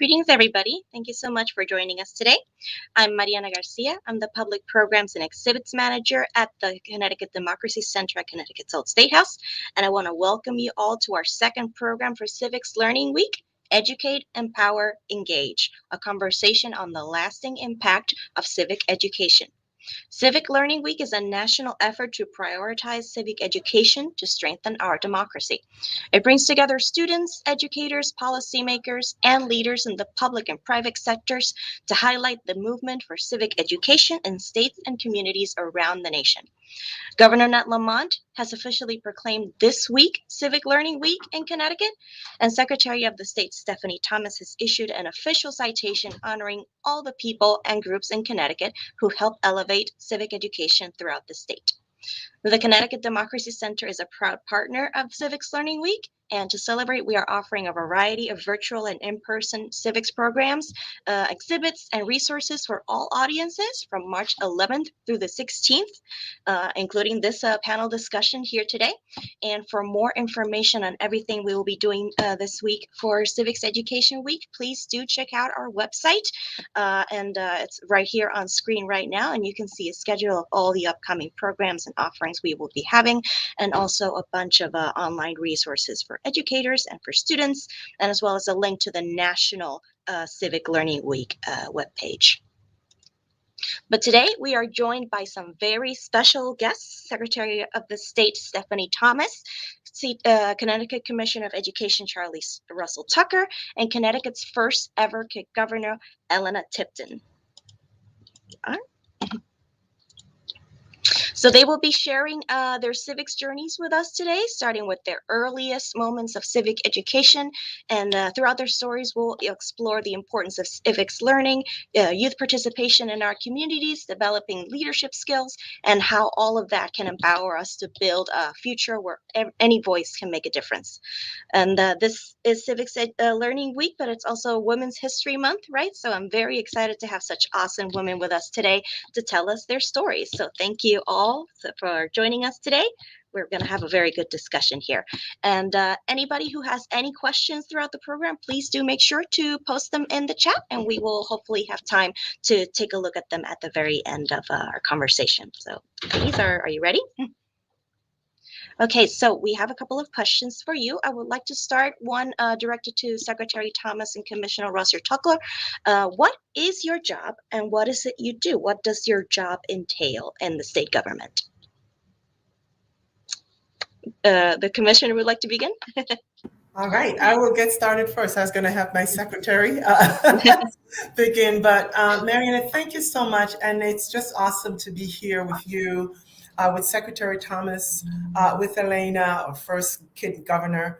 Greetings, everybody. Thank you so much for joining us today. I'm Mariana Garcia. I'm the Public Programs and Exhibits Manager at the Connecticut Democracy Center at Connecticut's Old State House, and I want to welcome you all to our second program for Civics Learning Week, Educate, Empower, Engage, a conversation on the lasting impact of civic education. Civic Learning Week is a national effort to prioritize civic education to strengthen our democracy. It brings together students, educators, policymakers, and leaders in the public and private sectors to highlight the movement for civic education in states and communities around the nation. Governor Ned Lamont has officially proclaimed this week Civic Learning Week in Connecticut, and Secretary of the State Stephanie Thomas has issued an official citation honoring all the people and groups in Connecticut who help elevate civic education throughout the state. The Connecticut Democracy Center is a proud partner of Civics Learning Week, and to celebrate, we are offering a variety of virtual and in-person civics programs, exhibits, and resources for all audiences from March 11th through the 16th, including this panel discussion here today. And for more information on everything we will be doing this week for Civics Education Week, please do check out our website. It's right here on screen right now, and you can see a schedule of all the upcoming programs and offerings we will be having, and also a bunch of online resources for educators and for students, and as well as a link to the National Civic Learning Week webpage. But today we are joined by some very special guests: Secretary of the State Stephanie Thomas, Connecticut Commissioner of Education Charlene Russell-Tucker, and Connecticut's first ever Kid Governor Elena Tipton. So they will be sharing their civics journeys with us today, starting with their earliest moments of civic education. And throughout their stories, we'll explore the importance of civics learning, youth participation in our communities, developing leadership skills, and how all of that can empower us to build a future where any voice can make a difference. And this is Civics Learning Week, but it's also Women's History Month, right? So I'm very excited to have such awesome women with us today to tell us their stories. So thank you all for joining us today. We're going to have a very good discussion here. And anybody who has any questions throughout the program, please do make sure to post them in the chat, and we will hopefully have time to take a look at them at the very end of our conversation. So ladies, are you ready? Okay, so we have a couple of questions for you. I would like to start one directed to Secretary Thomas and Commissioner Russell-Tucker. What is your job, and what is it you do? What does your job entail in the state government? The commissioner would like to begin. All right, I will get started first. I was going to have my secretary begin, but Mariana, thank you so much. And it's just awesome to be here with you, with Secretary Thomas, with Elena, our first Kid Governor.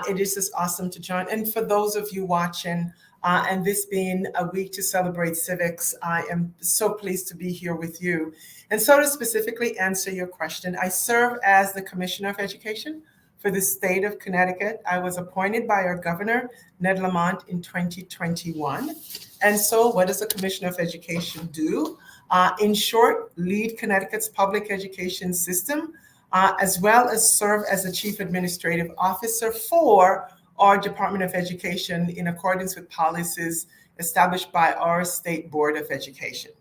It is just awesome to join. And for those of you watching, and this being a week to celebrate civics, I am so pleased to be here with you. And so to specifically answer your question, I serve as the Commissioner of Education for the state of Connecticut. I was appointed by our governor, Ned Lamont, in 2021. And so what does the Commissioner of Education do? In short, lead Connecticut's public education system, as well as serve as the Chief Administrative Officer for our Department of Education in accordance with policies established by our State Board of Education.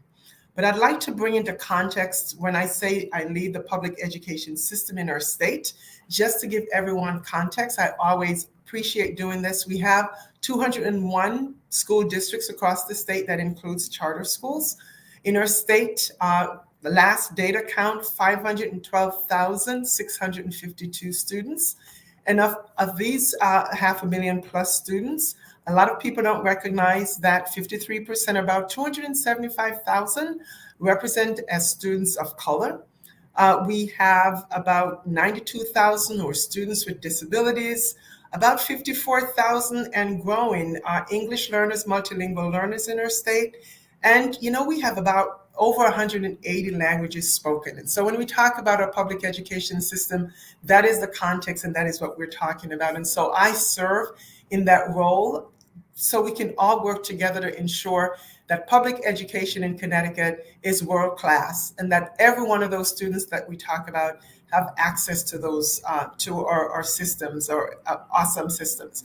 But I'd like to bring into context when I say I lead the public education system in our state, just to give everyone context. I always appreciate doing this. We have 201 school districts across the state. That includes charter schools. In our state, the last data count, 512,652 students. And of these 500,000 plus students, a lot of people don't recognize that 53%, about 275,000, represent as students of color. We have about 92,000 who are students with disabilities, about 54,000 and growing are English learners, multilingual learners in our state. And, we have about over 180 languages spoken. And so when we talk about our public education system, that is the context and that is what we're talking about. And so I serve in that role so we can all work together to ensure that public education in Connecticut is world class and that every one of those students that we talk about have access to those, to our systems, our awesome systems.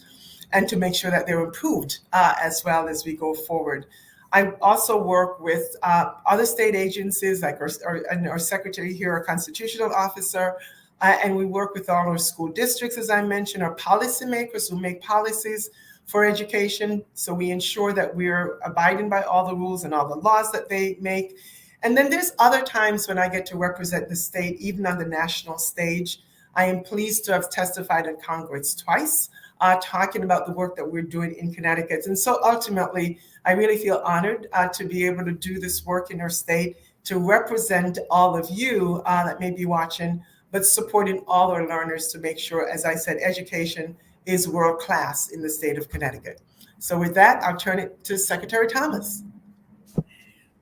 and to make sure that they're improved as well as we go forward. I also work with other state agencies like our secretary here, our constitutional officer, and we work with all our school districts, as I mentioned, our policymakers who make policies for education. So we ensure that we're abiding by all the rules and all the laws that they make. And then there's other times when I get to represent the state, even on the national stage. I am pleased to have testified in Congress twice, talking about the work that we're doing in Connecticut. And so ultimately, I really feel honored to be able to do this work in our state, to represent all of you that may be watching, but supporting all our learners to make sure, as I said, education is world class in the state of Connecticut. So with that, I'll turn it to Secretary Thomas.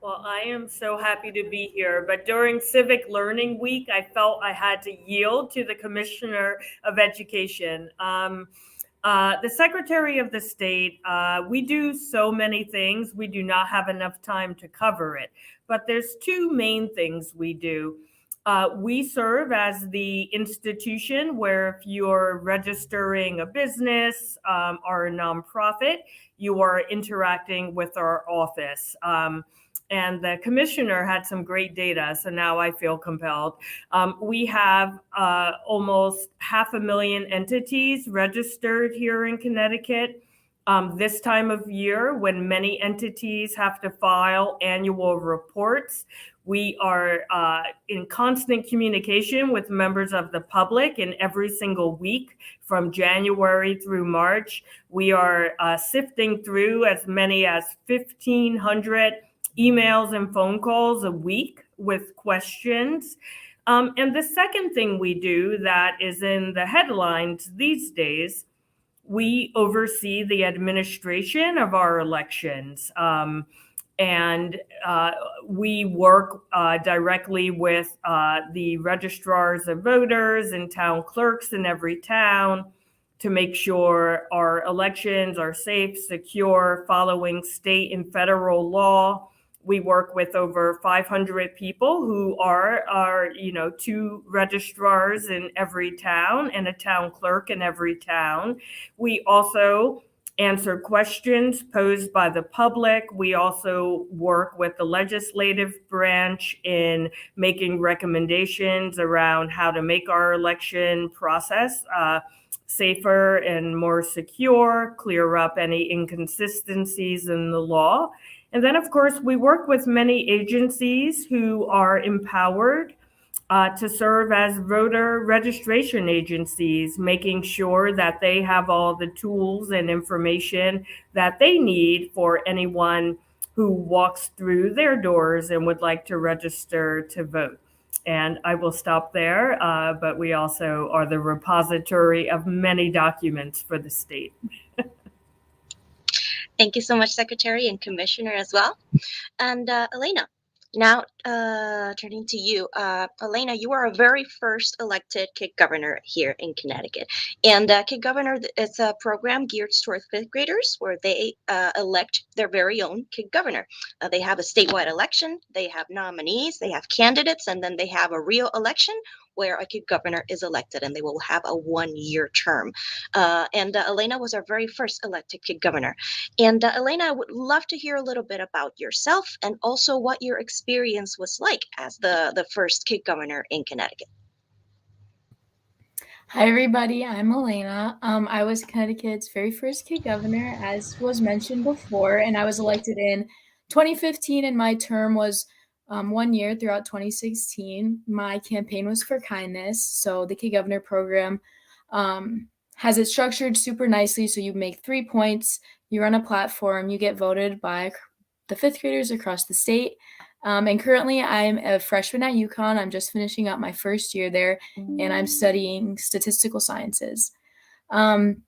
Well, I am so happy to be here, but during Civic Learning Week, I felt I had to yield to the Commissioner of Education. The Secretary of the State, we do so many things, we do not have enough time to cover it, but there's two main things we do. We serve as the institution where if you're registering a business or a nonprofit, you are interacting with our office. And the commissioner had some great data, so now I feel compelled. We have almost 500,000 entities registered here in Connecticut. This time of year, when many entities have to file annual reports, we are in constant communication with members of the public, and every single week from January through March, we are sifting through as many as 1,500 emails and phone calls a week with questions. And the second thing we do that is in the headlines these days, we oversee the administration of our elections. And we work directly with the registrars of voters and town clerks in every town to make sure our elections are safe, secure, following state and federal law. We work with over 500 people who are two registrars in every town and a town clerk in every town. We also answer questions posed by the public. We also work with the legislative branch in making recommendations around how to make our election process safer and more secure, clear up any inconsistencies in the law. And then, of course, we work with many agencies who are empowered to serve as voter registration agencies, making sure that they have all the tools and information that they need for anyone who walks through their doors and would like to register to vote. And I will stop there, but we also are the repository of many documents for the state. Thank you so much, Secretary and Commissioner as well. And Elena, now turning to you. Elena, you are a very first elected Kid Governor here in Connecticut. And Kid Governor is a program geared towards fifth graders where they elect their very own Kid Governor. They have a statewide election, they have nominees, they have candidates, and then they have a real election where a Kid Governor is elected, and they will have a 1-year term. And Elena was our very first elected Kid Governor. And Elena, I would love to hear a little bit about yourself and also what your experience was like as the first Kid Governor in Connecticut. Hi, everybody. I'm Elena. I was Connecticut's very first Kid Governor, as was mentioned before, and I was elected in 2015, and my term was 1 year throughout 2016. My campaign was for kindness. So the Kid Governor program has it structured super nicely. So you make 3 points, you run a platform, you get voted by the fifth graders across the state. And currently I'm a freshman at UConn. I'm just finishing up my first year there, and I'm studying statistical sciences. And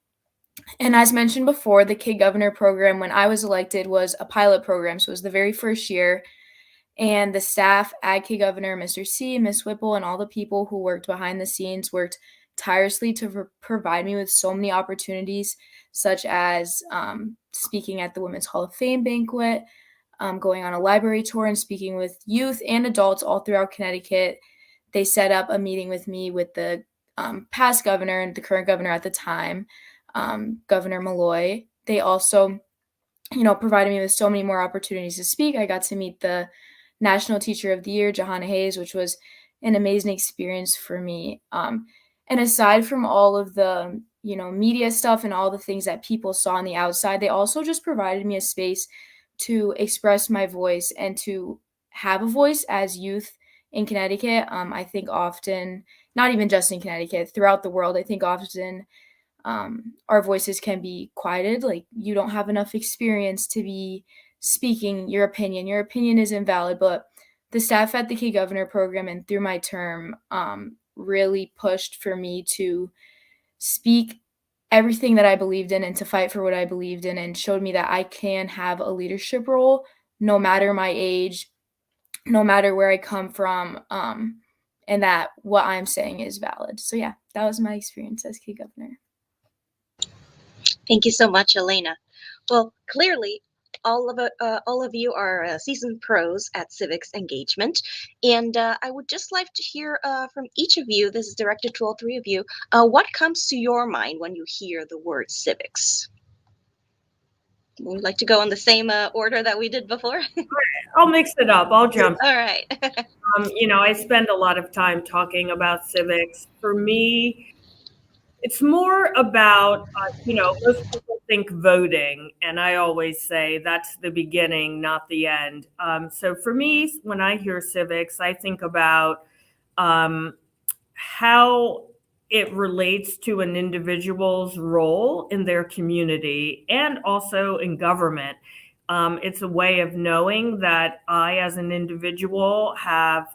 as mentioned before, the Kid Governor program, when I was elected, was a pilot program. So it was the very first year. And the staff at Kid Governor, Mr. C, Ms. Whipple, and all the people who worked behind the scenes worked tirelessly to provide me with so many opportunities, such as speaking at the Women's Hall of Fame banquet, going on a library tour, and speaking with youth and adults all throughout Connecticut. They set up a meeting with me with the past governor and the current governor at the time. Governor Malloy. They also, provided me with so many more opportunities to speak. I got to meet the National Teacher of the Year, Johanna Hayes, which was an amazing experience for me. And aside from all of the, media stuff and all the things that people saw on the outside, they also just provided me a space to express my voice and to have a voice as youth in Connecticut. I think often, not even just in Connecticut, throughout the world, I think often our voices can be quieted. Like, you don't have enough experience to be speaking your opinion. Your opinion is invalid, but the staff at the Kid Governor program and through my term really pushed for me to speak everything that I believed in and to fight for what I believed in, and showed me that I can have a leadership role no matter my age, no matter where I come from, and that what I'm saying is valid. So yeah, that was my experience as Kid Governor. Thank you so much, Elena. Well, clearly, all of you are seasoned pros at civics engagement, and I would just like to hear from each of you. This is directed to all three of you. What comes to your mind when you hear the word civics? Would you like to go in the same order that we did before? I'll mix it up. I'll jump. All right. I spend a lot of time talking about civics. For me, it's more about, most people think voting, and I always say that's the beginning, not the end. So for me, when I hear civics, I think about how it relates to an individual's role in their community and also in government. It's a way of knowing that I, as an individual, have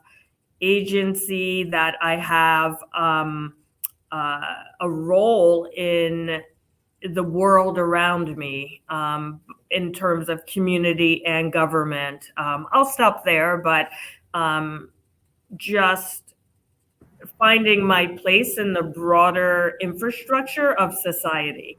agency, that I have a role in the world around me, in terms of community and government. I'll stop there, but just finding my place in the broader infrastructure of society.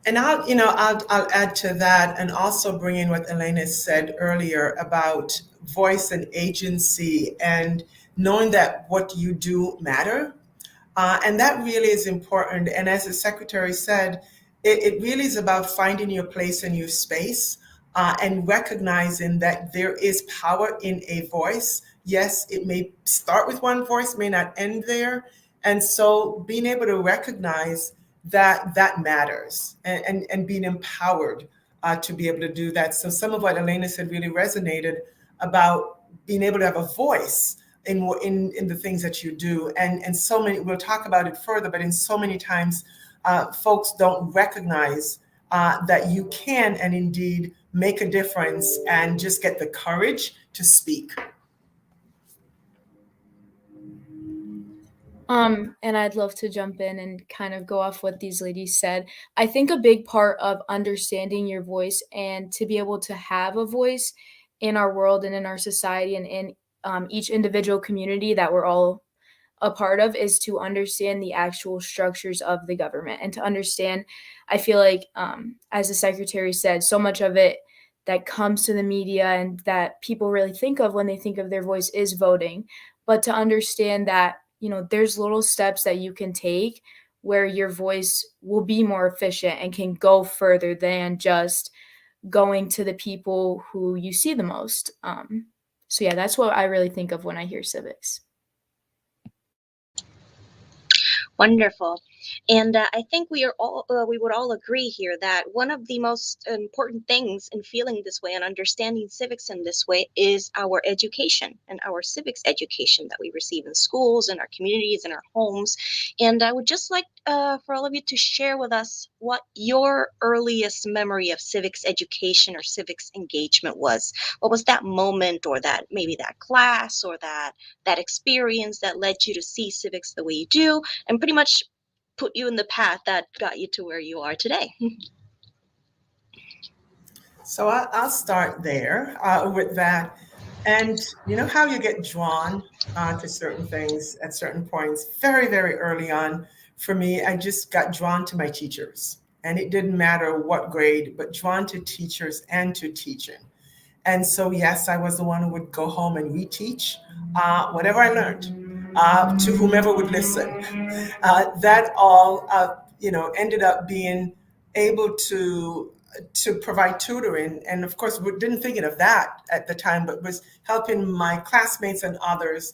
And I'll add to that, and also bring in what Elena said earlier about voice and agency, and knowing that what you do matter. And that really is important. And as the secretary said, it really is about finding your place and your space, and recognizing that there is power in a voice. Yes, it may start with one voice, may not end there. And so being able to recognize that matters, and being empowered to be able to do that. So some of what Elena said really resonated about being able to have a voice in the things that you do. And so many, we'll talk about it further, but in so many times, folks don't recognize that you can and indeed make a difference and just get the courage to speak. And I'd love to jump in and kind of go off what these ladies said. I think a big part of understanding your voice and to be able to have a voice in our world and in our society and in each individual community that we're all a part of is to understand the actual structures of the government, and to understand, I feel like, as the secretary said, so much of it that comes to the media and that people really think of when they think of their voice is voting. But to understand that, there's little steps that you can take where your voice will be more efficient and can go further than just going to the people who you see the most. So yeah, that's what I really think of when I hear civics. Wonderful. And I think we would all agree here that one of the most important things in feeling this way and understanding civics in this way is our education and our civics education that we receive in schools, in our communities, in our homes. And I would just like for all of you to share with us what your earliest memory of civics education or civics engagement was. What was that moment, or that maybe that class, or that experience that led you to see civics the way you do, and pretty much put you in the path that got you to where you are today? So I'll start there with that. And you know how you get drawn to certain things at certain points. Very, very early on, for me, I just got drawn to my teachers. And it didn't matter what grade, but drawn to teachers and to teaching. And so, yes, I was the one who would go home and reteach whatever I learned to whomever would listen. That all ended up being able to provide tutoring. And of course, we didn't think of that at the time, but was helping my classmates and others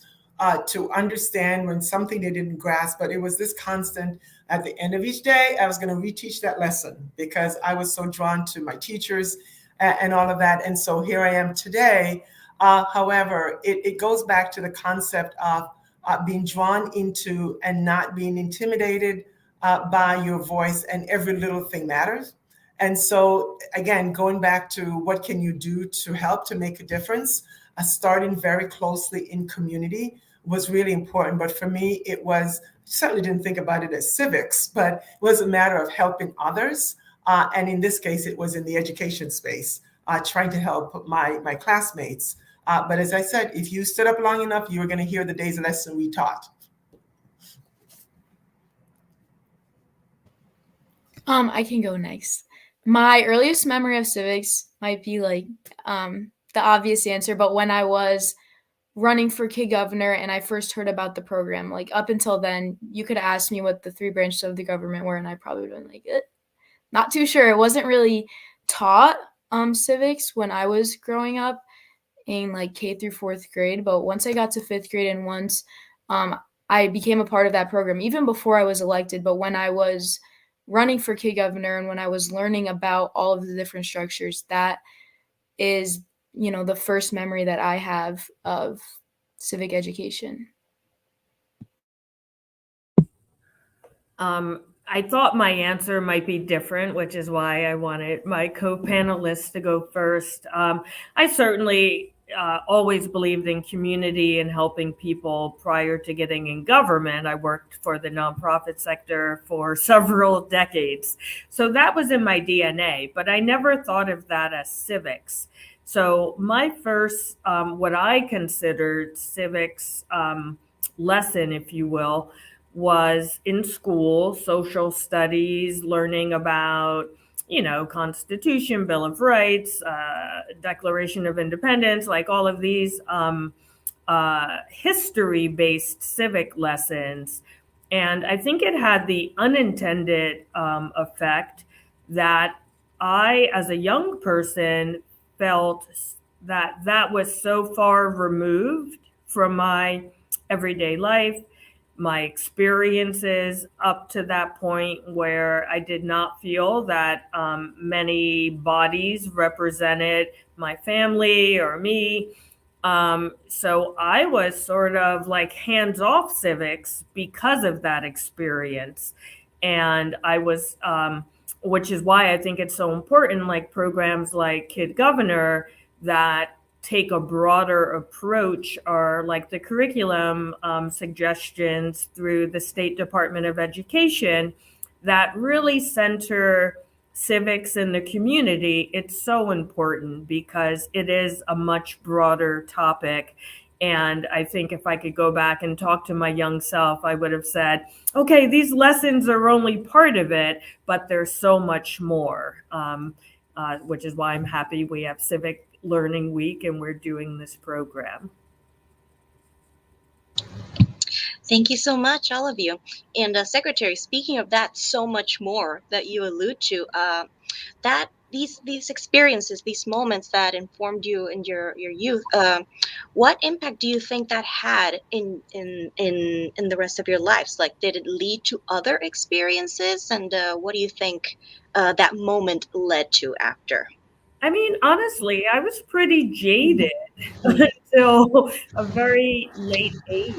to understand when something they didn't grasp. But it was this constant, at the end of each day, I was going to reteach that lesson because I was so drawn to my teachers and all of that. And so here I am today. However, it goes back to the concept of being drawn into and not being intimidated by your voice, and every little thing matters. And so, again, going back to what can you do to help to make a difference, starting very closely in community was really important. But for me, it was, certainly didn't think about it as civics, but it was a matter of helping others. And in this case, it was in the education space, trying to help my classmates. But as I said, if you stood up long enough, you were going to hear the day's lesson we taught. I can go next. My earliest memory of civics might be like the obvious answer, but when I was running for Kid Governor and I first heard about the program, like up until then, you could ask me what the 3 branches of the government were, and I probably would have been like, not too sure. It wasn't really taught civics when I was growing up in like K through 4th grade, but once I got to 5th grade and once I became a part of that program, even before I was elected, but when I was running for Kid Governor and when I was learning about all of the different structures, that is, the first memory that I have of civic education. I thought my answer might be different, which is why I wanted my co-panelists to go first. I certainly always believed in community and helping people prior to getting in government. I worked for the nonprofit sector for several decades. So that was in my DNA, but I never thought of that as civics. So my first, what I considered civics lesson, if you will, was in school, social studies, learning about Constitution, Bill of Rights, Declaration of Independence, like all of these history-based civic lessons. And I think it had the unintended effect that I, as a young person, felt that was so far removed from my everyday life, my experiences up to that point, where I did not feel that many bodies represented my family or me. So I was sort of like hands-off civics because of that experience. And I was, which is why I think it's so important, like programs like Kid Governor that take a broader approach, or like the curriculum suggestions through the State Department of Education that really center civics in the community. It's so important because it is a much broader topic. And I think if I could go back and talk to my young self, I would have said, okay, these lessons are only part of it, but there's so much more, which is why I'm happy we have Civic Learning Week and we're doing this program. Thank you so much, all of you. And Secretary, speaking of that, so much more that you allude to, that these experiences, these moments that informed you in your youth, what impact do you think that had in the rest of your lives? Like, did it lead to other experiences? And what do you think that moment led to after? I mean, honestly, I was pretty jaded until a very late age.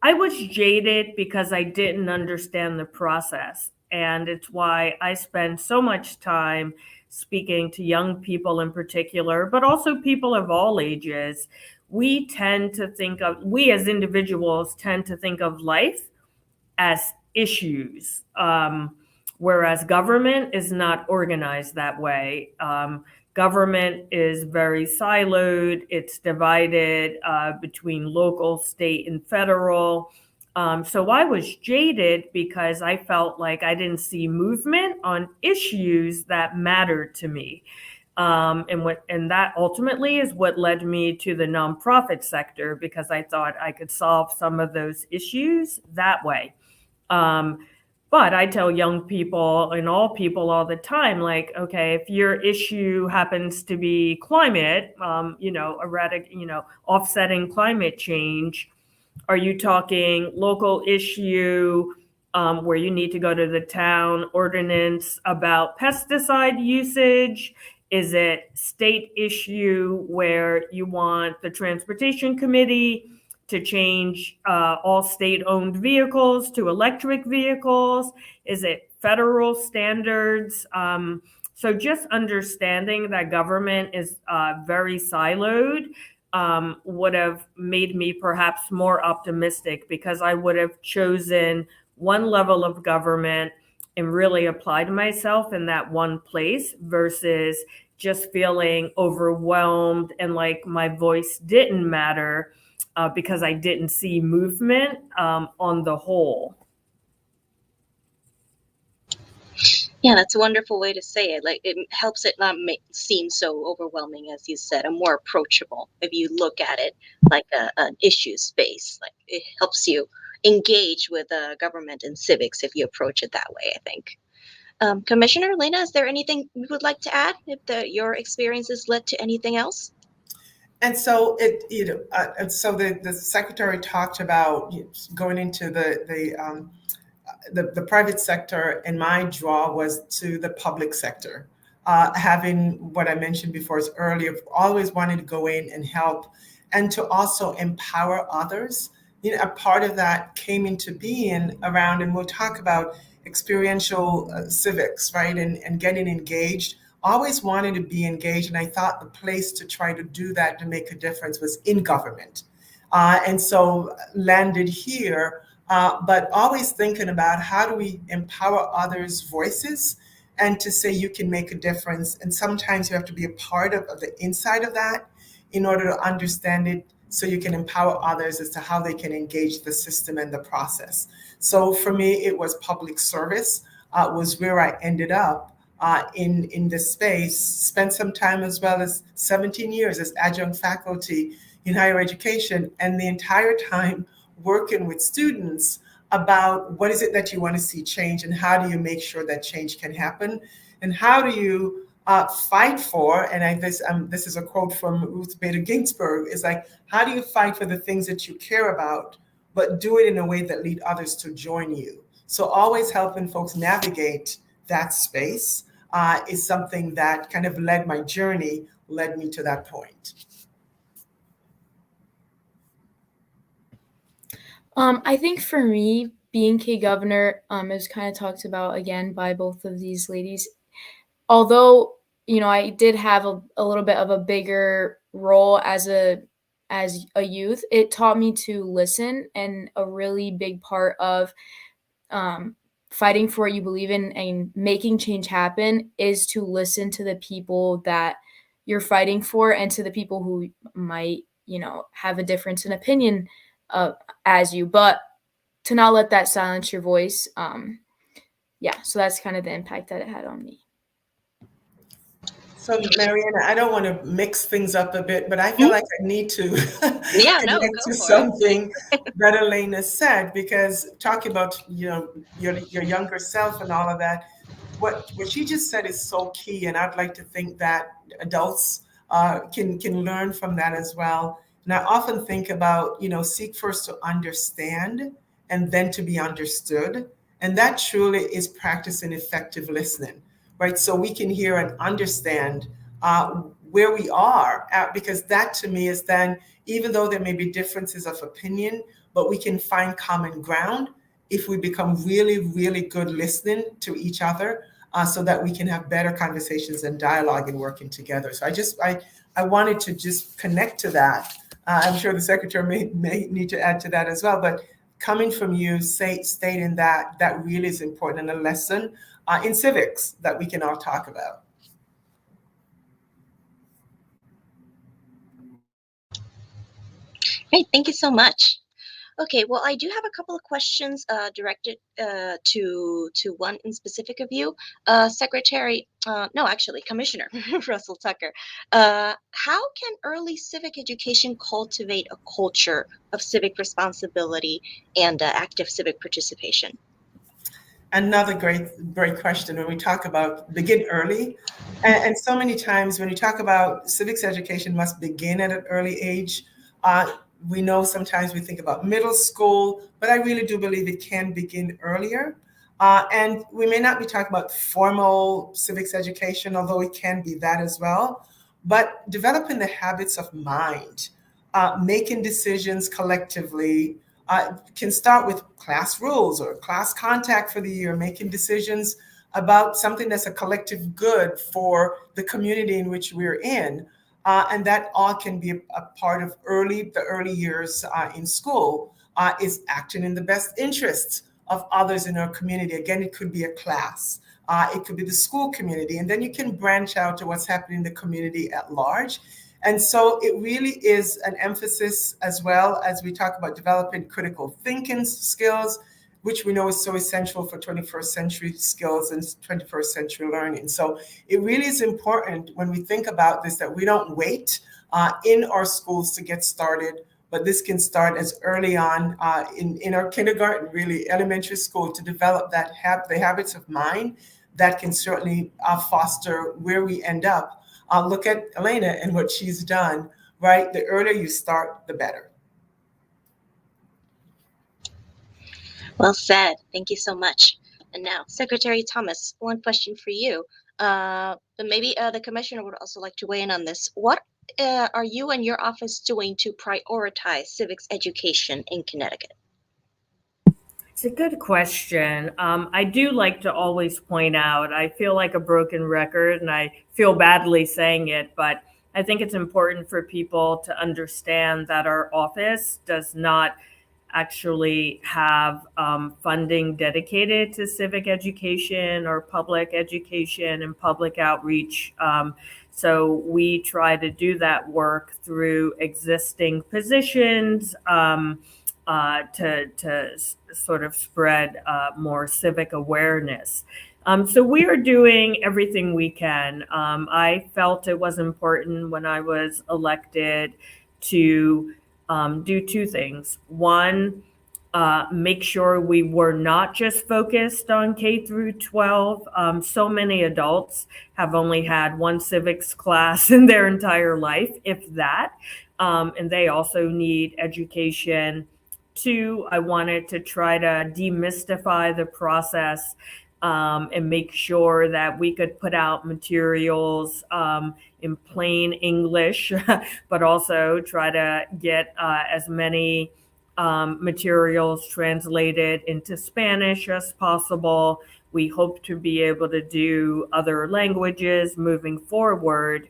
I was jaded because I didn't understand the process. And it's why I spend so much time speaking to young people in particular, but also people of all ages. We as individuals tend to think of life as issues, whereas government is not organized that way. Government is very siloed. It's divided between local, state, and federal. So I was jaded because I felt like I didn't see movement on issues that mattered to me. And that ultimately is what led me to the nonprofit sector, because I thought I could solve some of those issues that way. But I tell young people and all people all the time, like, okay, if your issue happens to be climate, offsetting climate change, are you talking local issue where you need to go to the town ordinance about pesticide usage? Is it state issue where you want the transportation committee to change all state-owned vehicles to electric vehicles? Is it federal standards? So just understanding that government is very siloed would have made me perhaps more optimistic, because I would have chosen one level of government and really applied myself in that one place, versus just feeling overwhelmed and like my voice didn't matter because I didn't see movement on the whole. Yeah, that's a wonderful way to say it. Like, it helps it not seem so overwhelming, as you said, and more approachable if you look at it like an issue space. Like, it helps you engage with government and civics if you approach it that way, I think. Commissioner Elena, is there anything you would like to add if your experiences led to anything else? And so the secretary talked about going into the private sector, and my draw was to the public sector. Having what I mentioned before is earlier, always wanted to go in and help, and to also empower others. A part of that came into being around, and we'll talk about experiential civics, right? And getting engaged. Always wanted to be engaged, and I thought the place to try to do that, to make a difference, was in government. And so landed here, but always thinking about how do we empower others' voices, and to say you can make a difference. And sometimes you have to be a part of the inside of that in order to understand it, so you can empower others as to how they can engage the system and the process. So for me, it was public service, was where I ended up in this space. Spent some time, as well as 17 years as adjunct faculty in higher education, and the entire time working with students about what is it that you want to see change, and how do you make sure that change can happen, and how do you fight for, and this is a quote from Ruth Bader Ginsburg, is like, how do you fight for the things that you care about, but do it in a way that lead others to join you? So always helping folks navigate that space is something that kind of led my journey, led me to that point. I think for me, being Kid Governor, is kind of talked about again by both of these ladies. Although, I did have a little bit of a bigger role as a youth, it taught me to listen, and a really big part of fighting for what you believe in and making change happen is to listen to the people that you're fighting for, and to the people who might, have a difference in opinion as you, but to not let that silence your voice. So that's kind of the impact that it had on me. So, Mariana, I don't want to mix things up a bit, but I feel like I need to connect to something that Elena said, because talking about your younger self and all of that, what she just said is so key, and I'd like to think that adults can learn from that as well. And I often think about, seek first to understand, and then to be understood, and that truly is practicing effective listening. Right, so we can hear and understand where we are at, because that to me is then, even though there may be differences of opinion, but we can find common ground if we become really, really good listening to each other, so that we can have better conversations and dialogue and working together. So I wanted to just connect to that. I'm sure the secretary may need to add to that as well, but coming from you, stating that really is important, and a lesson in civics that we can all talk about. Great, thank you so much. Okay, well, I do have a couple of questions directed to one in specific of you, Secretary. No, actually, Commissioner Russell-Tucker. How can early civic education cultivate a culture of civic responsibility and active civic participation? Another great question. When we talk about begin early, and so many times when you talk about civics education must begin at an early age. We know sometimes we think about middle school, but I really do believe it can begin earlier. And we may not be talking about formal civics education, although it can be that as well. But developing the habits of mind, making decisions collectively, can start with class rules or class contact for the year, making decisions about something that's a collective good for the community in which we're in. And that all can be a part of the early years in school, is acting in the best interests of others in our community. Again, it could be a class, it could be the school community, and then you can branch out to what's happening in the community at large. And so it really is an emphasis, as well as we talk about developing critical thinking skills, which we know is so essential for 21st century skills and 21st century learning. So it really is important when we think about this that we don't wait in our schools to get started, but this can start as early on in our kindergarten, really elementary school, to develop the habits of mind that can certainly foster where we end up. Look at Elena and what she's done, right? The earlier you start, the better. Well said. Thank you so much. And now, Secretary Thomas, one question for you. But maybe the commissioner would also like to weigh in on this. What are you and your office doing to prioritize civics education in Connecticut? It's a good question. I do like to always point out, I feel like a broken record and I feel badly saying it, but I think it's important for people to understand that our office does not actually have funding dedicated to civic education or public education and public outreach. So we try to do that work through existing positions, to sort of spread more civic awareness. So we are doing everything we can. I felt it was important when I was elected to do two things. One, make sure we were not just focused on K through 12. So many adults have only had one civics class in their entire life, if that. And they also need education. Two, I wanted to try to demystify the process and make sure that we could put out materials in plain English, but also try to get as many materials translated into Spanish as possible. We hope to be able to do other languages moving forward.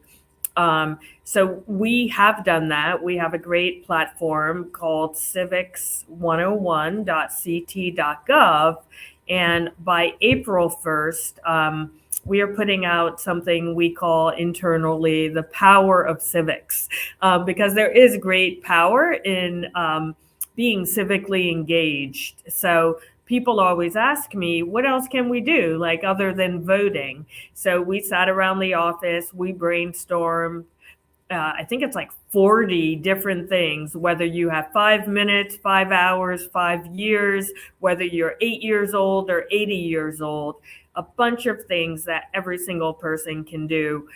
So we have done that. We have a great platform called civics101.ct.gov. And by April 1st, we are putting out something we call internally the power of civics, because there is great power in being civically engaged. So people always ask me, what else can we do, like other than voting? So we sat around the office, we brainstormed. I think it's like 40 different things, whether you have 5 minutes, 5 hours, 5 years, whether you're 8 years old or 80 years old, a bunch of things that every single person can do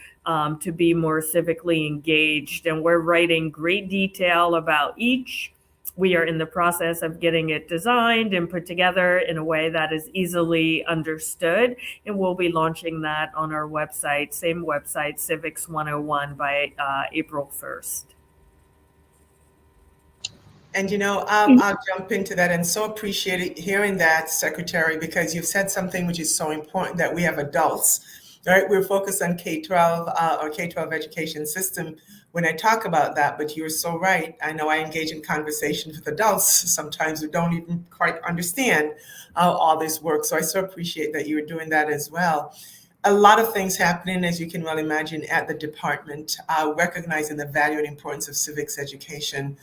to be more civically engaged. And we're writing great detail about each. We are in the process of getting it designed and put together in a way that is easily understood. And we'll be launching that on our website, same website, Civics 101, by April 1st. And I'll jump into that, and so appreciate hearing that, Secretary, because you've said something which is so important, that we have adults, right? We're focused on K-12 or K-12 education system when I talk about that, but you're so right. I know I engage in conversations with adults sometimes who don't even quite understand how all this works. So I so appreciate that you're doing that as well. A lot of things happening, as you can well imagine, at the department, recognizing the value and importance of civics education.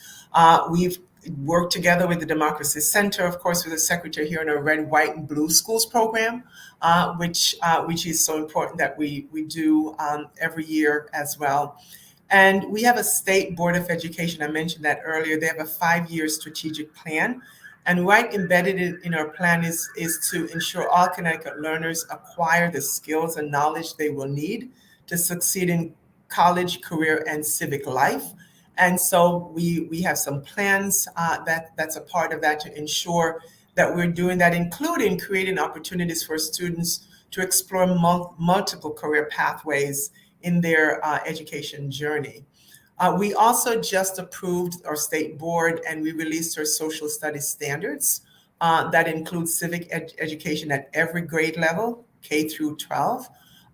We've work together with the Democracy Center, of course, with the secretary here in our Red, White, and Blue Schools program, which is so important that we do every year as well. And we have a state board of education. I mentioned that earlier. They have a 5-year strategic plan. And right embedded in our plan is to ensure all Connecticut learners acquire the skills and knowledge they will need to succeed in college, career, and civic life. And so we have some plans that's a part of that to ensure that we're doing that, including creating opportunities for students to explore multiple career pathways in their education journey. We also just approved our state board and we released our social studies standards that include civic education at every grade level, K through 12.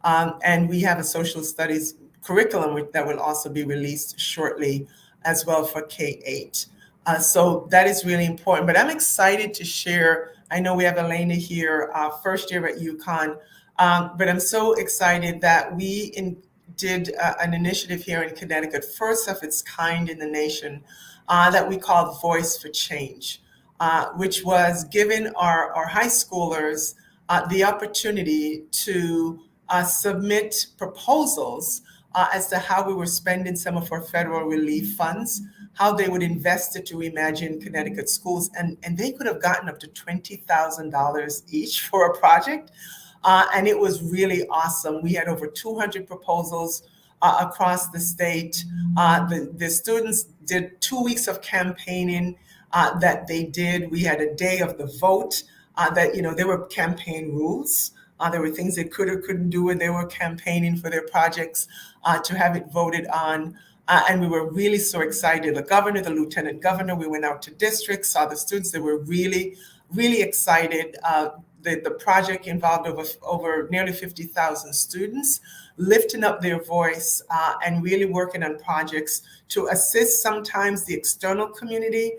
And we have a social studies curriculum that will also be released shortly as well for K-8. So that is really important. But I'm excited to share, I know we have Elena here, first year at UConn, but I'm so excited that we did an initiative here in Connecticut, first of its kind in the nation, that we called Voice for Change, which was giving our high schoolers the opportunity to submit proposals as to how we were spending some of our federal relief funds, how they would invest it to reimagine Connecticut schools, and they could have gotten up to $20,000 each for a project. And it was really awesome. We had over 200 proposals across the state. The students did 2 weeks of campaigning that they did. We had a day of the vote there were campaign rules. There were things they could or couldn't do when they were campaigning for their projects to have it voted on. And we were really so excited. The governor, the lieutenant governor, we went out to districts, saw the students. They were really, really excited. The project involved over nearly 50,000 students lifting up their voice and really working on projects to assist sometimes the external community,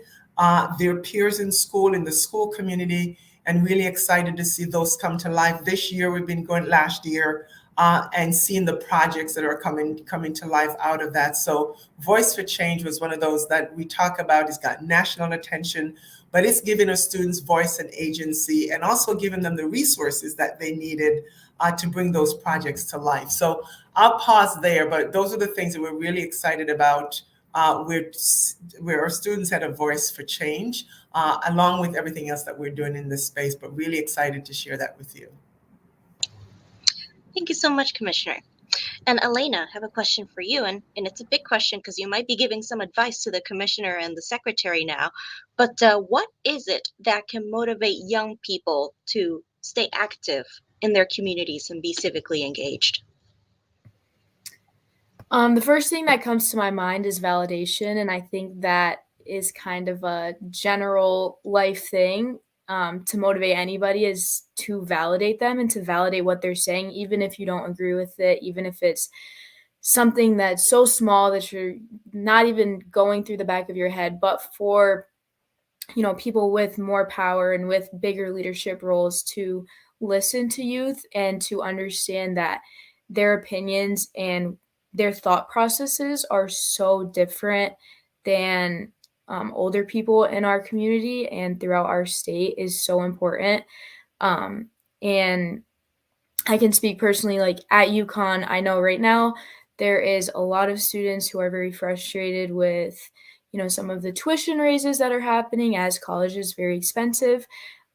their peers in school, in the school community, and really excited to see those come to life. This year, we've been going last year and seeing the projects that are coming to life out of that. So Voice for Change was one of those that we talk about. It's got national attention, but it's giving our students voice and agency and also giving them the resources that they needed to bring those projects to life. So I'll pause there, but those are the things that we're really excited about where our students had a voice for change, along with everything else that we're doing in this space, but really excited to share that with you. Thank you so much, Commissioner. And Elena, I have a question for you, and it's a big question because you might be giving some advice to the commissioner and the secretary now, but what is it that can motivate young people to stay active in their communities and be civically engaged? The first thing that comes to my mind is validation, and I think that is kind of a general life thing. To motivate anybody is to validate them and to validate what they're saying, even if you don't agree with it, even if it's something that's so small that you're not even going through the back of your head. But for people with more power and with bigger leadership roles to listen to youth and to understand that their opinions and their thought processes are so different than older people in our community and throughout our state is so important. And I can speak personally, like at UConn, I know right now there is a lot of students who are very frustrated with, some of the tuition raises that are happening as college is very expensive.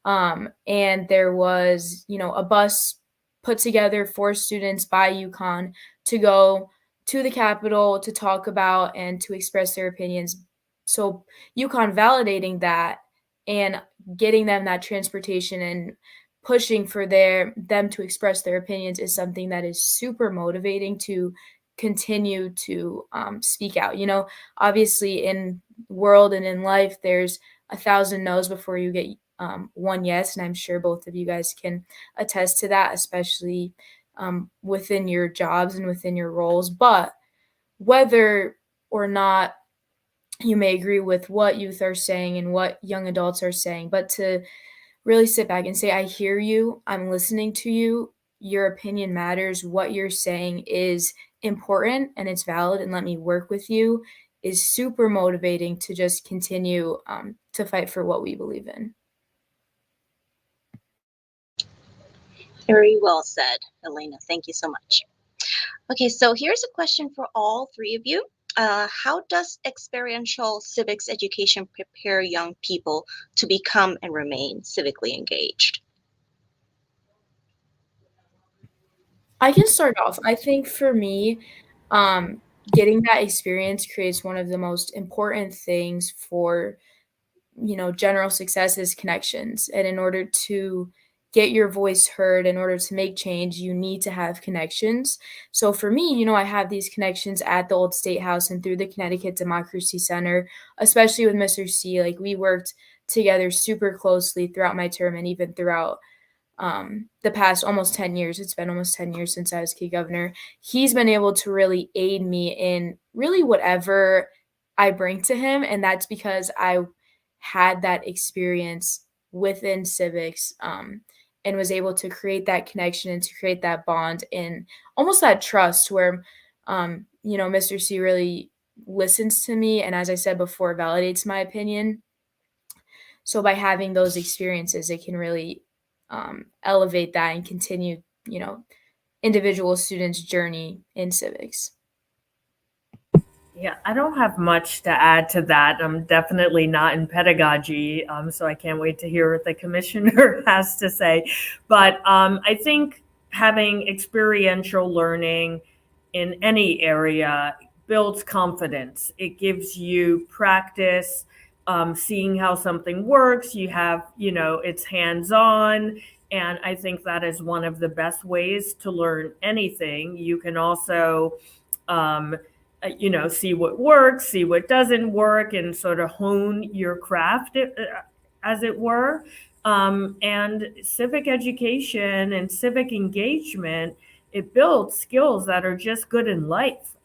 And there was, a bus put together for students by UConn to go to the Capitol to talk about and to express their opinions. So UConn validating and getting them that transportation and pushing for them to express their opinions is something that is super motivating to continue to speak out. Obviously in world and in life, there's 1,000 no's before you get one yes. And I'm sure both of you guys can attest to that, especially within your jobs and within your roles. But whether or not you may agree with what youth are saying and what young adults are saying, but to really sit back and say, I hear you, I'm listening to you, your opinion matters, what you're saying is important and it's valid, and let me work with you, is super motivating to just continue to fight for what we believe in. Very well said, Elena. Thank you so much. Okay, so here's a question for all three of you. How does experiential civics education prepare young people to become and remain civically engaged? I can start off. I think for me, getting that experience creates one of the most important things for, general success is connections. And in order to get your voice heard, in order to make change, you need to have connections. So for me, I have these connections at the Old State House and through the Connecticut Democracy Center, especially with Mr. C. Like, we worked together super closely throughout my term and even throughout the past almost 10 years. It's been almost 10 years since I was Kid Governor. He's been able to really aid me in really whatever I bring to him. And that's because I had that experience within civics, and was able to create that connection and to create that bond and almost that trust where, Mr. C really listens to me. And as I said before, validates my opinion. So by having those experiences, it can really elevate that and continue, individual students' journey in civics. Yeah, I don't have much to add to that. I'm definitely not in pedagogy, so I can't wait to hear what the commissioner has to say. But I think having experiential learning in any area builds confidence. It gives you practice, seeing how something works. You have, it's hands-on. And I think that is one of the best ways to learn anything. You can also, see what works, see what doesn't work, and sort of hone your craft, as it were. And civic education and civic engagement, it builds skills that are just good in life,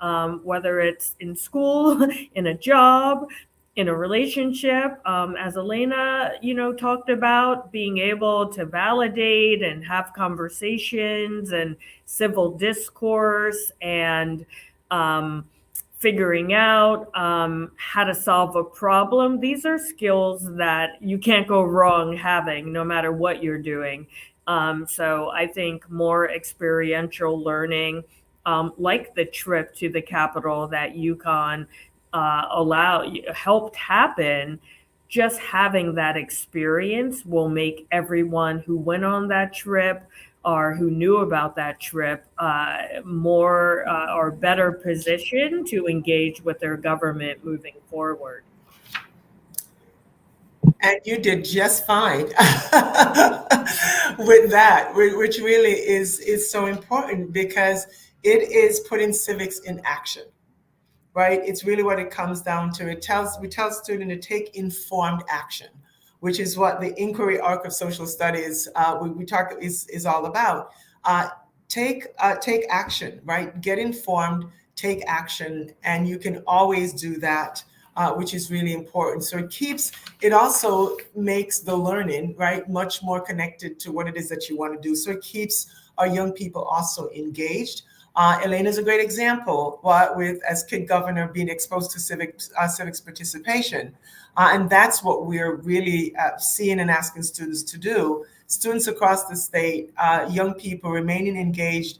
whether it's in school, in a job, in a relationship. As Elena, talked about, being able to validate and have conversations and civil discourse and figuring out how to solve a problem. These are skills that you can't go wrong having no matter what you're doing. So I think more experiential learning, like the trip to the Capitol that UConn helped happen, just having that experience will make everyone who went on that trip or who knew about that trip more or better positioned to engage with their government moving forward. And you did just fine with that, which really is so important because it is putting civics in action, right? It's really what it comes down to. We tell students to take informed action, which is what the inquiry arc of social studies we talk is all about. Take action, right? Get informed, take action, and you can always do that, which is really important. So it also makes the learning, right, much more connected to what it is that you want to do. So it keeps our young people also engaged. Elena is a great example with, as Kid Governor, being exposed to civics participation. And that's what we're really seeing and asking students to do. Students across the state, young people remaining engaged.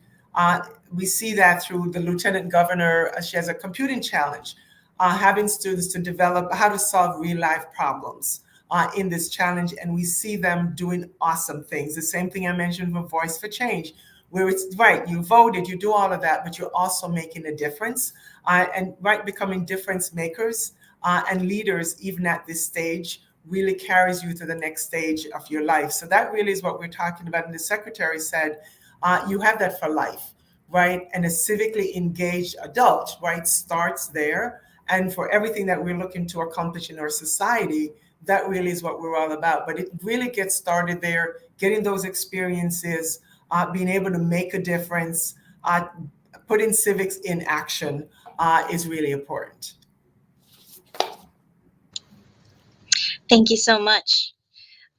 We see that through the Lieutenant Governor. She has a computing challenge, having students to develop how to solve real life problems in this challenge. And we see them doing awesome things. The same thing I mentioned for Voice for Change, where it's right, you voted, you do all of that, but you're also making a difference and becoming difference makers and leaders, even at this stage, really carries you to the next stage of your life. So that really is what we're talking about. And the secretary said, you have that for life, right? And a civically engaged adult, right, starts there. And for everything that we're looking to accomplish in our society, that really is what we're all about. But it really gets started there, getting those experiences, being able to make a difference, putting civics in action is really important. Thank you so much.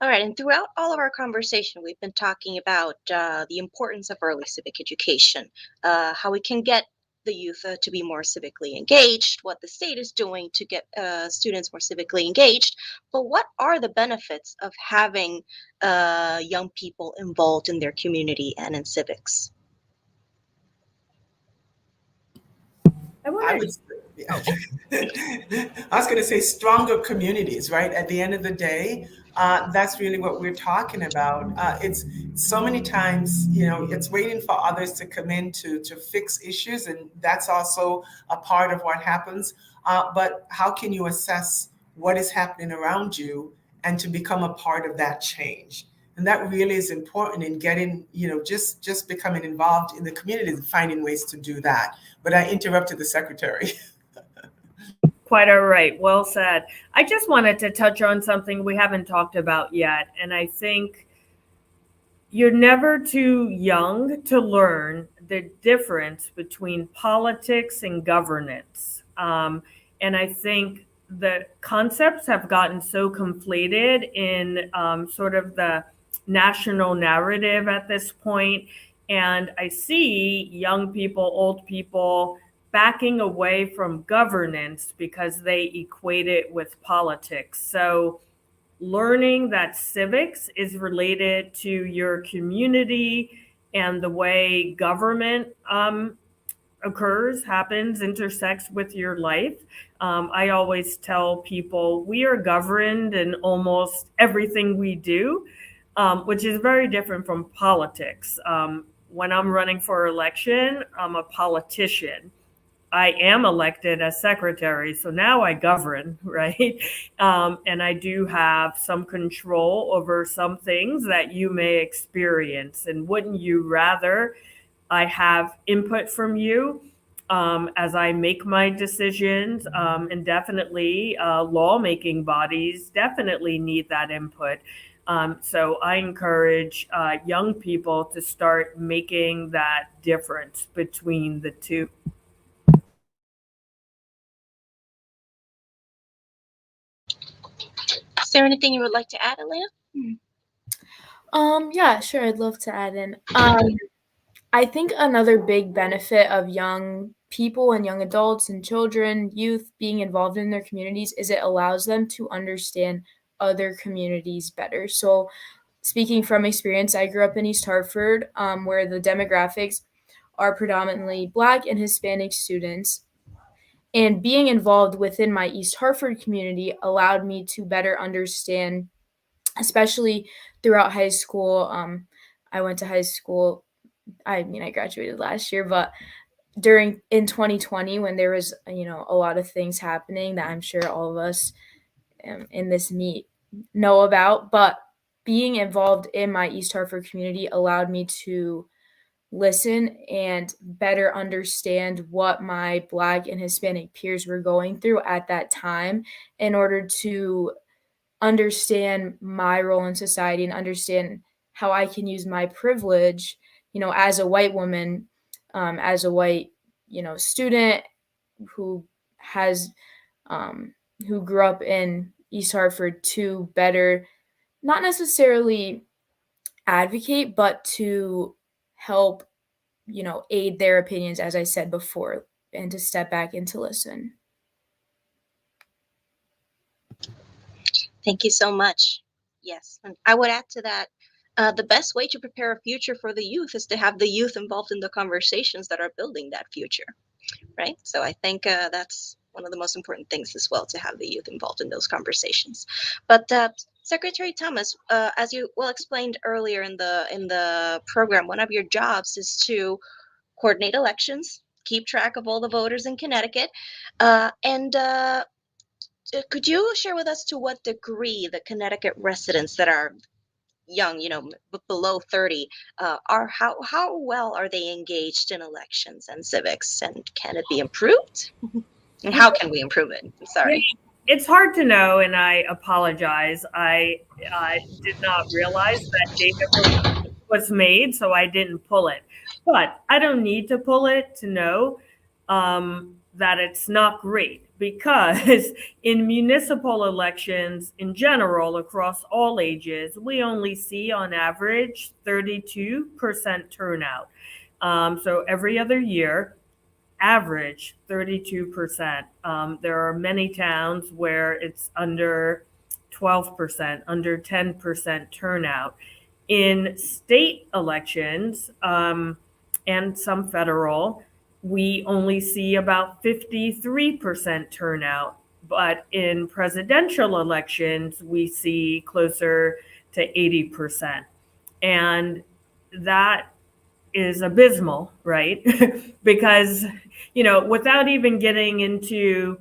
All right, and throughout all of our conversation, we've been talking about the importance of early civic education, how we can get the youth to be more civically engaged, what the state is doing to get students more civically engaged, but what are the benefits of having young people involved in their community and in civics? I would, I was going to say stronger communities, right? At the end of the day, that's really what we're talking about. It's so many times, it's waiting for others to come in to fix issues, and that's also a part of what happens. But how can you assess what is happening around you and to become a part of that change? And that really is important in getting, just becoming involved in the community and finding ways to do that. But I interrupted the secretary. Quite all right. Well said. I just wanted to touch on something we haven't talked about yet. And I think you're never too young to learn the difference between politics and governance. And I think the concepts have gotten so conflated in sort of the national narrative at this point. And I see young people, old people backing away from governance because they equate it with politics. So learning that civics is related to your community and the way government occurs, happens, intersects with your life. I always tell people we are governed in almost everything we do, which is very different from politics. When I'm running for election, I'm a politician. I am elected as secretary, so now I govern, right? And I do have some control over some things that you may experience. And wouldn't you rather I have input from you as I make my decisions? And definitely lawmaking bodies definitely need that input. So I encourage young people to start making that difference between the two. Is there anything you would like to add, Elena? Yeah, sure. I'd love to add in. I think another big benefit of young people and young adults and children, youth being involved in their communities is it allows them to understand other communities better. So speaking from experience, I grew up in East Hartford, where the demographics are predominantly Black and Hispanic students. And being involved within my East Hartford community allowed me to better understand, especially throughout high school. I went to high school. I graduated last year, but in 2020, when there was, a lot of things happening that I'm sure all of us in this meet know about, but being involved in my East Hartford community allowed me to listen and better understand what my Black and Hispanic peers were going through at that time in order to understand my role in society and understand how I can use my privilege, as a white woman, as a white, student who has, who grew up in East Hartford to better, not necessarily advocate, but to help, aid their opinions, as I said before, and to step back and to listen. Thank you so much. Yes, and I would add to that, the best way to prepare a future for the youth is to have the youth involved in the conversations that are building that future, right? So I think that's one of the most important things as well, to have the youth involved in those conversations. But Secretary Thomas, as you well explained earlier in the program, one of your jobs is to coordinate elections, keep track of all the voters in Connecticut, and could you share with us to what degree the Connecticut residents that are young, below 30, how well are they engaged in elections and civics, and can it be improved? And how can we improve it? I'm sorry. It's hard to know, and I apologize. I did not realize that data was made, so I didn't pull it. But I don't need to pull it to know that it's not great, because in municipal elections in general, across all ages, we only see on average 32% turnout. So every other year, average 32%. There are many towns where it's under 12%, under 10% turnout. In state elections and some federal, we only see about 53% turnout. But in presidential elections, we see closer to 80%. And that is abysmal, right? Because, without even getting into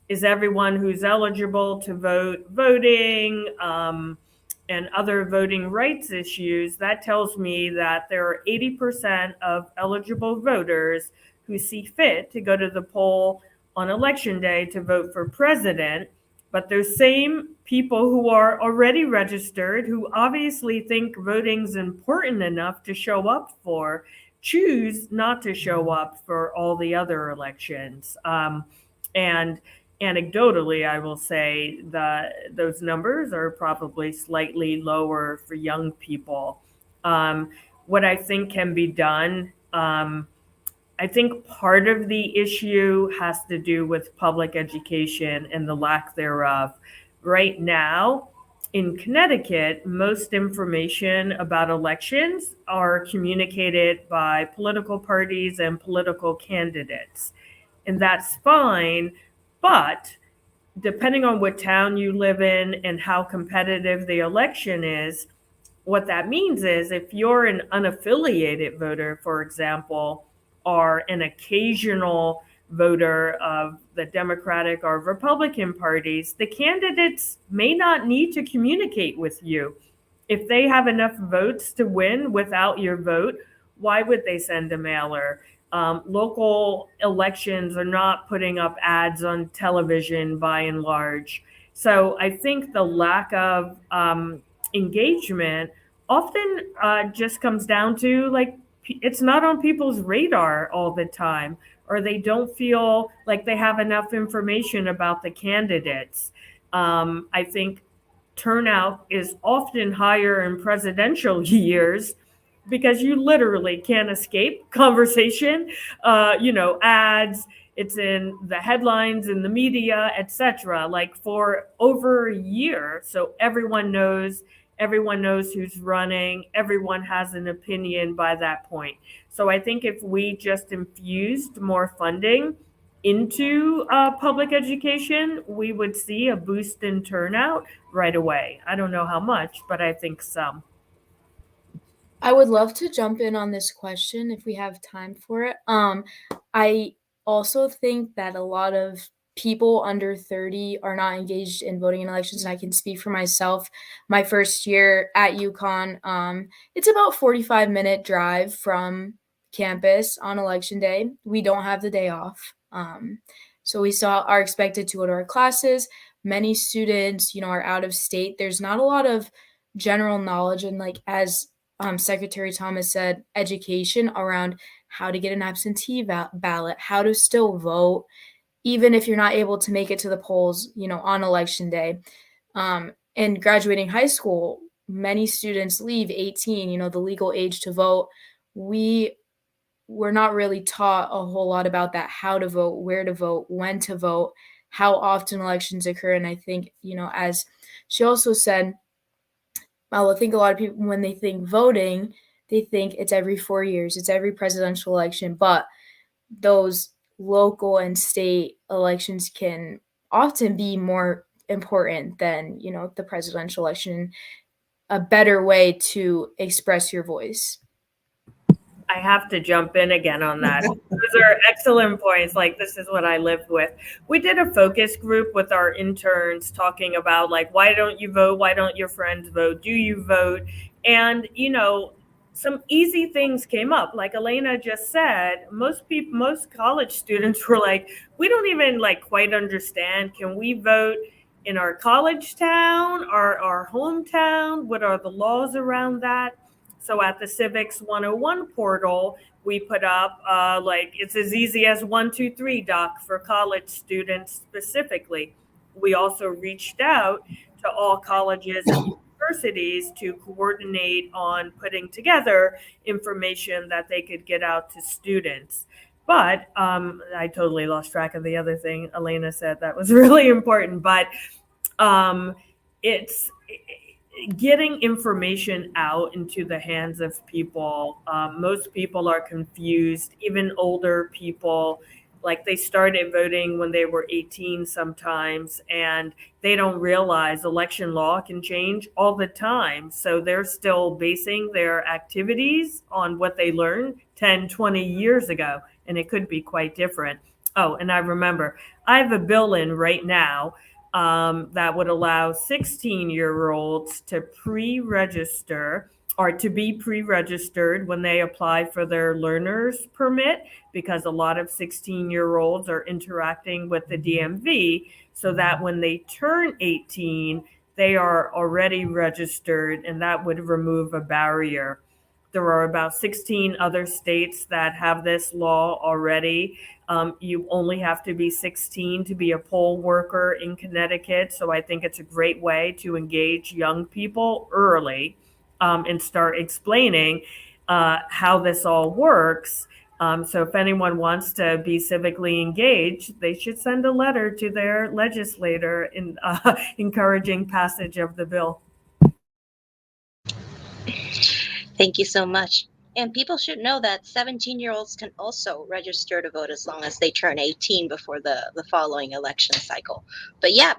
is everyone who's eligible to vote voting and other voting rights issues, that tells me that there are 80% of eligible voters who see fit to go to the poll on election day to vote for president. But those same people who are already registered, who obviously think voting's important enough to show up for, choose not to show up for all the other elections. And anecdotally, I will say that those numbers are probably slightly lower for young people. What I think can be done, I think part of the issue has to do with public education and the lack thereof. Right now, in Connecticut, most information about elections are communicated by political parties and political candidates. And that's fine, but depending on what town you live in and how competitive the election is, what that means is if you're an unaffiliated voter, for example, or an occasional voter of the Democratic or Republican parties, the candidates may not need to communicate with you. If they have enough votes to win without your vote, why would they send a mailer? Local elections are not putting up ads on television by and large. So I think the lack of engagement often just comes down to it's not on people's radar all the time, or they don't feel like they have enough information about the candidates. I think turnout is often higher in presidential years because you literally can't escape conversation, ads, it's in the headlines, in the media, etc. Like for over a year. So everyone knows who's running, everyone has an opinion by that point. So I think if we just infused more funding into public education, we would see a boost in turnout right away. I don't know how much, but I think some. I would love to jump in on this question if we have time for it. I also think that a lot of people under 30 are not engaged in voting in elections, and I can speak for myself. My first year at UConn, it's about 45-minute drive from campus on election day. We don't have the day off. So we are expected to go to our classes. Many students, are out of state. There's not a lot of general knowledge, and as Secretary Thomas said, education around how to get an absentee ballot, how to still vote, even if you're not able to make it to the polls, on election day. And graduating high school, many students leave 18, the legal age to vote. We're not really taught a whole lot about that, how to vote, where to vote, when to vote, how often elections occur. And I think, as she also said, I think a lot of people, when they think voting, they think it's every 4 years, it's every presidential election, but those local and state elections can often be more important than, the presidential election, a better way to express your voice. I have to jump in again on that. Those are excellent points. This is what I lived with. We did a focus group with our interns talking about why don't you vote? Why don't your friends vote? Do you vote? And, some easy things came up. Like Elena just said, most college students were we don't even quite understand. Can we vote in our college town or our hometown? What are the laws around that? So at the Civics 101 portal, we put up it's as easy as 1, 2, 3 doc for college students specifically. We also reached out to all colleges and universities to coordinate on putting together information that they could get out to students. But I totally lost track of the other thing Elena said that was really important. But it's getting information out into the hands of people. Most people are confused, even older people. Like they started voting when they were 18 sometimes, and they don't realize election law can change all the time. So they're still basing their activities on what they learned 10, 20 years ago, and it could be quite different. Oh, and I remember I have a bill in right now that would allow 16-year-olds to pre-register or to be pre-registered when they apply for their learner's permit, because a lot of 16-year-olds are interacting with the DMV, so that when they turn 18, they are already registered, and that would remove a barrier. There are about 16 other states that have this law already. You only have to be 16 to be a poll worker in Connecticut. So I think it's a great way to engage young people early and start explaining how this all works. So if anyone wants to be civically engaged, they should send a letter to their legislator in encouraging passage of the bill. Thank you so much. And people should know that 17-year-olds can also register to vote as long as they turn 18 before the following election cycle. But yeah,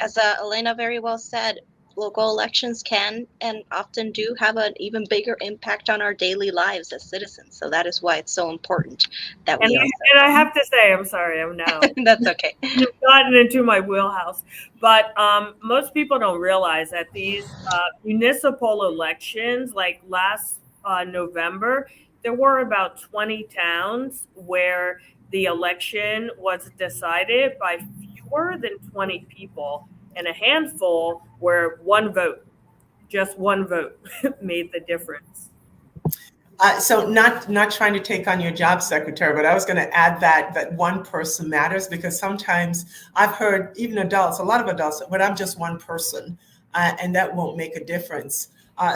as Elena very well said, local elections can and often do have an even bigger impact on our daily lives as citizens. So that is why it's so important that we and I have to say, I'm sorry, I'm now. That's okay. You've gotten into my wheelhouse. But most people don't realize that these municipal elections, like last November, there were about 20 towns where the election was decided by fewer than 20 people, and a handful where just one vote made the difference. So not trying to take on your job, Secretary, but I was going to add that one person matters, because sometimes I've heard even adults, a lot of adults, but I'm just one person, and that won't make a difference.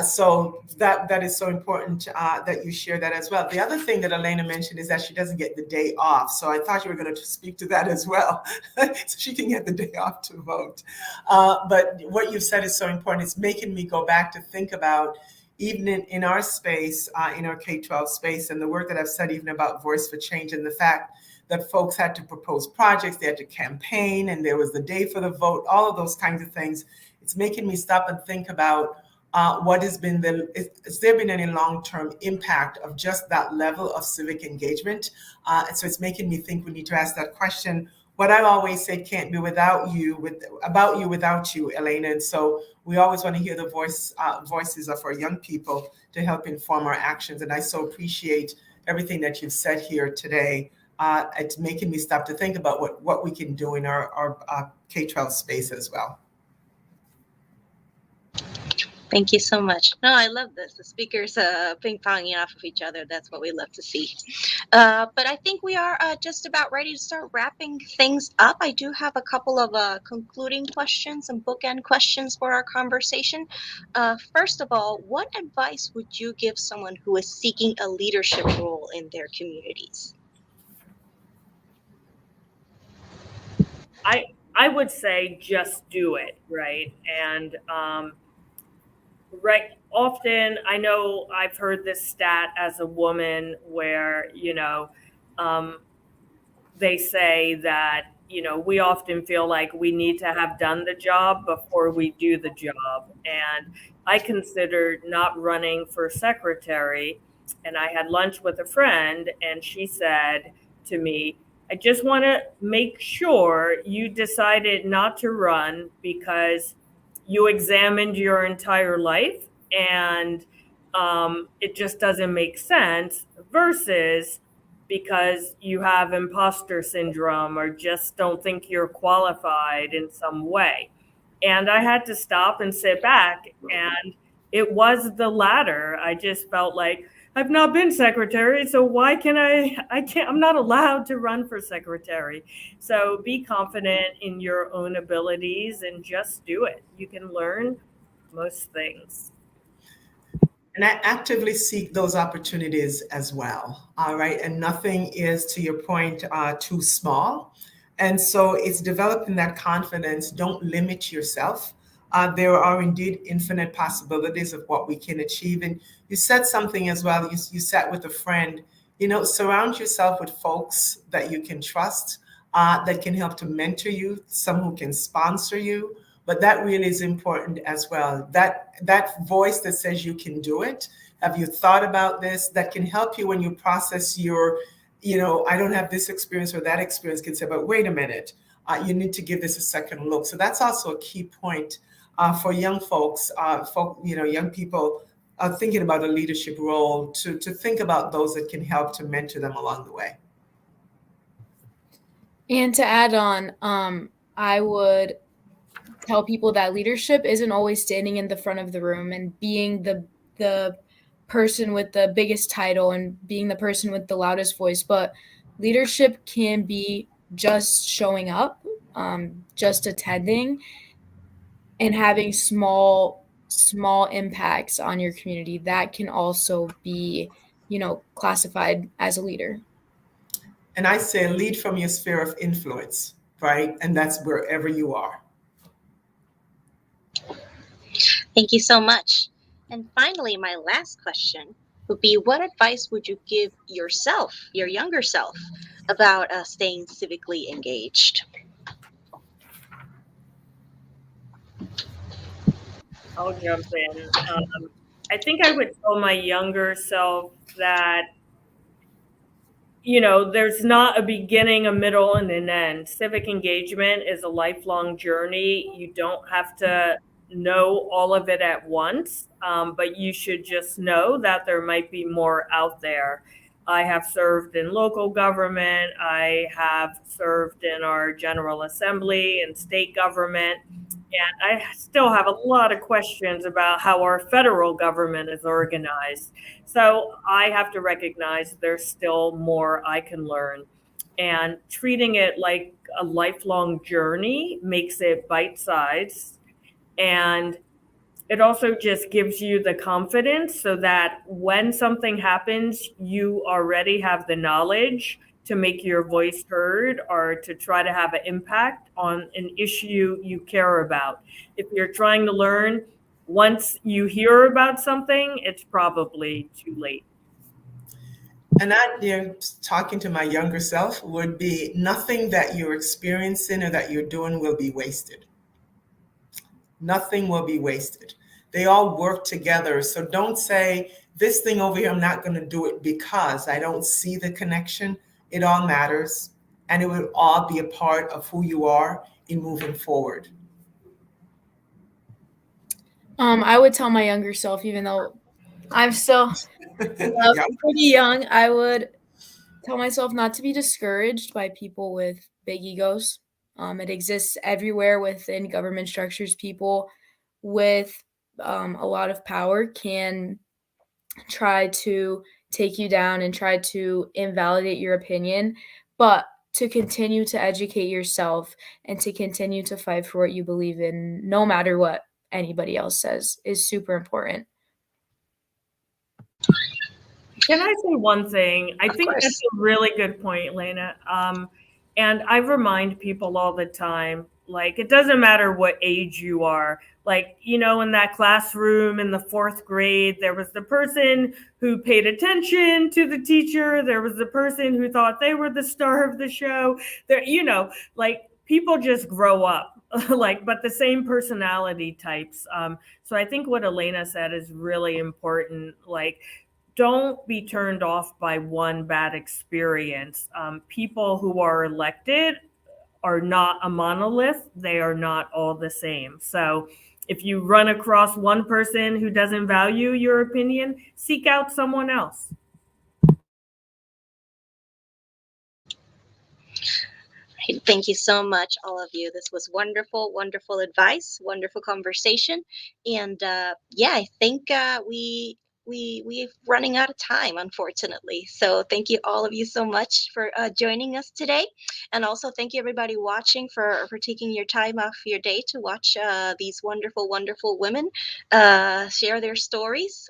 So that is so important that you share that as well. The other thing that Elena mentioned is that she doesn't get the day off. So I thought you were going to speak to that as well, so she can get the day off to vote. But what you said is so important. It's making me go back to think about, even in our space, in our K-12 space, and the work that I've said even about Voice for Change, and the fact that folks had to propose projects, they had to campaign, and there was the day for the vote, all of those kinds of things. It's making me stop and think about what has been has there been any long-term impact of just that level of civic engagement? And so it's making me think we need to ask that question. What I always say can't be without you, without you, Elena. And so we always want to hear the voices of our young people to help inform our actions. And I so appreciate everything that you've said here today. It's making me stop to think about what we can do in our K-12 space as well. Thank you so much. No, I love this. The speakers ping-ponging off of each other. That's what we love to see. But I think we are just about ready to start wrapping things up. I do have a couple of concluding questions and bookend questions for our conversation. First of all, what advice would you give someone who is seeking a leadership role in their communities? I would say just do it, right? And right, often I know I've heard this stat as a woman where, they say that, we often feel like we need to have done the job before we do the job. And I considered not running for secretary, and I had lunch with a friend, and she said to me, I just want to make sure you decided not to run because you examined your entire life and it just doesn't make sense, versus because you have imposter syndrome or just don't think you're qualified in some way. And I had to stop and sit back, and it was the latter. I just felt like I've not been secretary, so why can I'm not allowed to run for secretary. So be confident in your own abilities and just do it. You can learn most things. And I actively seek those opportunities as well. All right. And nothing is, to your point, too small. And so it's developing that confidence. Don't limit yourself. There are indeed infinite possibilities of what we can achieve. And you said something as well. You sat with a friend. Surround yourself with folks that you can trust, that can help to mentor you, some who can sponsor you. But that really is important as well. That voice that says you can do it. Have you thought about this? That can help you when you process your, I don't have this experience or that experience, can say, but wait a minute, you need to give this a second look. So that's also a key point for young folks, young people thinking about a leadership role, to think about those that can help to mentor them along the way. And to add on, I would tell people that leadership isn't always standing in the front of the room and being the person with the biggest title and being the person with the loudest voice, but leadership can be just showing up, just attending, and having small impacts on your community. That can also be, classified as a leader. And I say lead from your sphere of influence, right? And that's wherever you are. Thank you so much. And finally, my last question would be, what advice would you give yourself, your younger self, about staying civically engaged? I'll jump in. I think I would tell my younger self that, there's not a beginning, a middle, and an end. Civic engagement is a lifelong journey. You don't have to know all of it at once, but you should just know that there might be more out there. I have served in local government. I have served in our General Assembly and state government. And I still have a lot of questions about how our federal government is organized. So I have to recognize there's still more I can learn. And treating it like a lifelong journey makes it bite-sized. And it also just gives you the confidence so that when something happens, you already have the knowledge to make your voice heard or to try to have an impact on an issue you care about. If you're trying to learn, once you hear about something, it's probably too late. And that, talking to my younger self would be, nothing that you're experiencing or that you're doing will be wasted. Nothing will be wasted. They all work together. So don't say, this thing over here, I'm not going to do it because I don't see the connection. It all matters. And it will all be a part of who you are in moving forward. I would tell my younger self, even though I'm still pretty young, I would tell myself not to be discouraged by people with big egos. It exists everywhere within government structures. People with a lot of power can try to take you down and try to invalidate your opinion, but to continue to educate yourself and to continue to fight for what you believe in, no matter what anybody else says, is super important. Can I say one thing? I think that's a really good point, Elena. And I remind people all the time, like, it doesn't matter what age you are. Like, in that classroom in the 4th grade, there was the person who paid attention to the teacher. There was the person who thought they were the star of the show. There, like, people just grow up, but the same personality types. So I think what Elena said is really important. Like, don't be turned off by one bad experience. People who are elected are not a monolith. They are not all the same. So if you run across one person who doesn't value your opinion, seek out someone else. Thank you so much, all of you. This was wonderful, wonderful advice, wonderful conversation. And I think we're running out of time, unfortunately. So thank you, all of you, so much for joining us today. And also thank you, everybody watching, for taking your time off your day to watch these wonderful, wonderful women share their stories.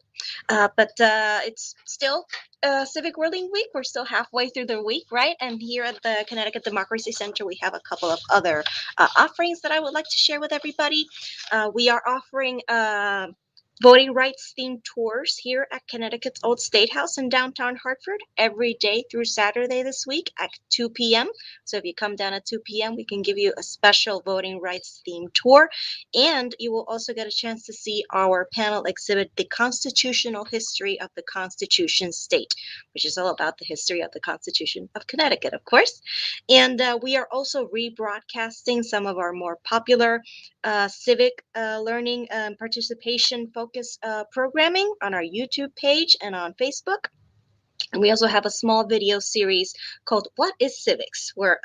But it's still Civic Learning Week. We're still halfway through the week, right? And here at the Connecticut Democracy Center, we have a couple of other offerings that I would like to share with everybody. We are offering voting rights themed tours here at Connecticut's Old State House in downtown Hartford every day through Saturday this week at 2 p.m. So if you come down at 2 p.m., we can give you a special voting rights themed tour. And you will also get a chance to see our panel exhibit, The Constitutional History of the Constitution State, which is all about the history of the Constitution of Connecticut, of course. And we are also rebroadcasting some of our more popular civic learning and participation focus programming on our YouTube page and on Facebook. And we also have a small video series called What is Civics, where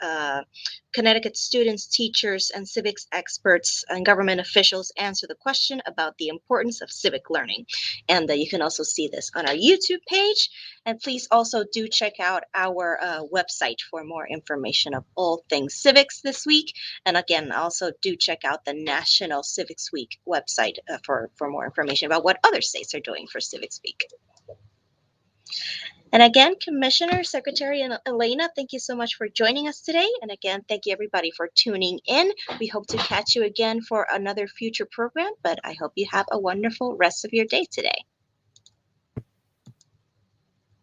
Connecticut students, teachers, and civics experts and government officials answer the question about the importance of civic learning. And you can also see this on our YouTube page. And please also do check out our website for more information of all things civics this week. And again, also do check out the National Civics Week website for more information about what other states are doing for Civics Week. And again, Commissioner, Secretary, and Elena, thank you so much for joining us today. And again, thank you everybody for tuning in. We hope to catch you again for another future program, but I hope you have a wonderful rest of your day today.